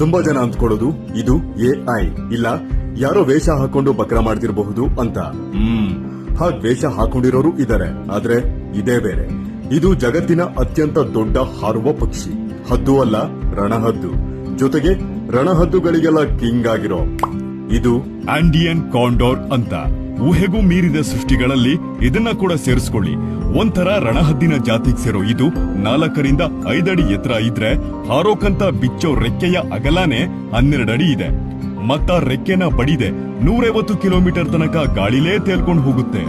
ತುಂಬಾ ಜನ ಅಂದ್ಕೊಳ್ಳೋದು ಇದು ಎಐ ಇಲ್ಲ ಯಾರೋ ವೇಷ ಹಾಕೊಂಡು ಬಕ್ರ ಮಾಡ್ತಿರಬಹುದು ಅಂತ. ಹಾಗ್ ವೇಷ ಹಾಕೊಂಡಿರೋರು ಇದಾರೆ, ಆದ್ರೆ ಇದೇ ಬೇರೆ. ಇದು ಜಗತ್ತಿನ ಅತ್ಯಂತ ದೊಡ್ಡ ಹಾರುವ ಪಕ್ಷಿ. ಹದ್ದು ಅಲ್ಲ, ರಣಹದ್ದು. ಜೊತೆಗೆ ರಣಹದ್ದುಗಳಿಗೆಲ್ಲ ಕಿಂಗ್ ಆಗಿರೋ ಇದು ಆಂಡಿಯನ್ ಕಾಂಡೋರ್ ಅಂತ. ಊಹೆಗೂ ಮೀರಿದ ಸೃಷ್ಟಿಗಳಲ್ಲಿ ಇದನ್ನ ಕೂಡ ಸೇರಿಸ್ಕೊಳ್ಳಿ. ಒಂಥರ ರಣಹದ್ದಿನ ಜಾತಿಗೆ ಸೇರೋ ಇದು 4 ರಿಂದ 5 ಅಡಿ ಎತ್ತರ ಇದ್ರೆ ಹಾರೋಕಂತ ಬಿಚ್ಚೋ ರೆಕ್ಕೆಯ ಅಗಲಾನೆ 12 ಅಡಿ ಇದೆ. ಮತ್ತ ರೆಕ್ಕೆನ ಬಡಿದೆ 150 ಕಿಲೋಮೀಟರ್ ತನಕ ಗಾಳಿಲೇ ತೇಲ್ಕೊಂಡು ಹೋಗುತ್ತೆ.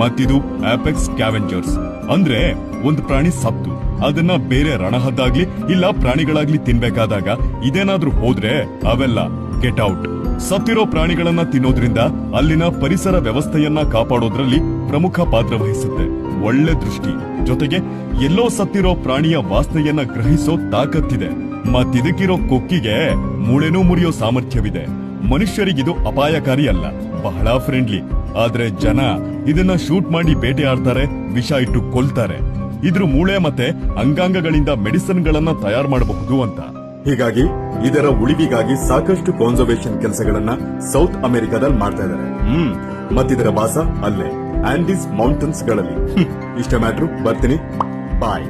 ಮತ್ತಿದು ಆಪೆಕ್ಸ್ ಸ್ಕ್ಯಾವೆಂಜರ್ಸ್ ಅಂದ್ರೆ ಒಂದು ಪ್ರಾಣಿ ಸತ್ತು ಅದನ್ನ ಬೇರೆ ರಣಹದ್ದಾಗ್ಲಿ ಇಲ್ಲ ಪ್ರಾಣಿಗಳಾಗ್ಲಿ ತಿನ್ಬೇಕಾದಾಗ ಇದೇನಾದ್ರೂ ಹೋದ್ರೆ ಅವೆಲ್ಲ ಗೆಟ್ ಔಟ್. ಸತ್ತಿರೋ ಪ್ರಾಣಿಗಳನ್ನ ತಿನ್ನೋದ್ರಿಂದ ಅಲ್ಲಿನ ಪರಿಸರ ವ್ಯವಸ್ಥೆಯನ್ನ ಕಾಪಾಡೋದ್ರಲ್ಲಿ ಪ್ರಮುಖ ಪಾತ್ರ ವಹಿಸುತ್ತೆ. ಒಳ್ಳೆ ದೃಷ್ಟಿ ಜೊತೆಗೆ ಎಲ್ಲೋ ಸತ್ತಿರೋ ಪ್ರಾಣಿಯ ವಾಸನೆಯನ್ನ ಗ್ರಹಿಸೋ ತಾಕತ್ತಿದೆ. ಮತ್ತಿದಕ್ಕಿರೋ ಕೊಕ್ಕಿಗೆ ಮೂಳೆನೂ ಮುರಿಯೋ ಸಾಮರ್ಥ್ಯವಿದೆ. ಮನುಷ್ಯರಿಗಿದು ಅಪಾಯಕಾರಿ ಅಲ್ಲ, ಬಹಳ ಫ್ರೆಂಡ್ಲಿ. ಆದ್ರೆ ಜನ ಇದನ್ನ ಶೂಟ್ ಮಾಡಿ ಬೇಟೆಯಾಡ್ತಾರೆ, ವಿಷ ಇಟ್ಟು ಕೊಲ್ತಾರೆ. ಇದ್ರ ಮೂಳೆ ಮತ್ತೆ ಅಂಗಾಂಗಗಳಿಂದ ಮೆಡಿಸಿನ್ ಗಳನ್ನ ತಯಾರು ಮಾಡಬಹುದು ಅಂತ. ಹೀಗಾಗಿ ಇದರ ಉಳಿವಿಗಾಗಿ ಸಾಕಷ್ಟು ಕಾನ್ಸರ್ವೇಷನ್ ಕೆಲಸಗಳನ್ನ ಸೌತ್ ಅಮೆರಿಕಾದಲ್ಲಿ ಮಾಡ್ತಾ ಇದ್ದಾರೆ. ಮತ್ತಿದರ ವಾಸ ಅಲ್ಲೇ ಆಂಡೀಸ್ ಮೌಂಟನ್ಸ್ ಗಳಲ್ಲಿ. ಇಷ್ಟ ಮ್ಯಾಟ್ರು, ಬರ್ತೀನಿ, ಬಾಯ್.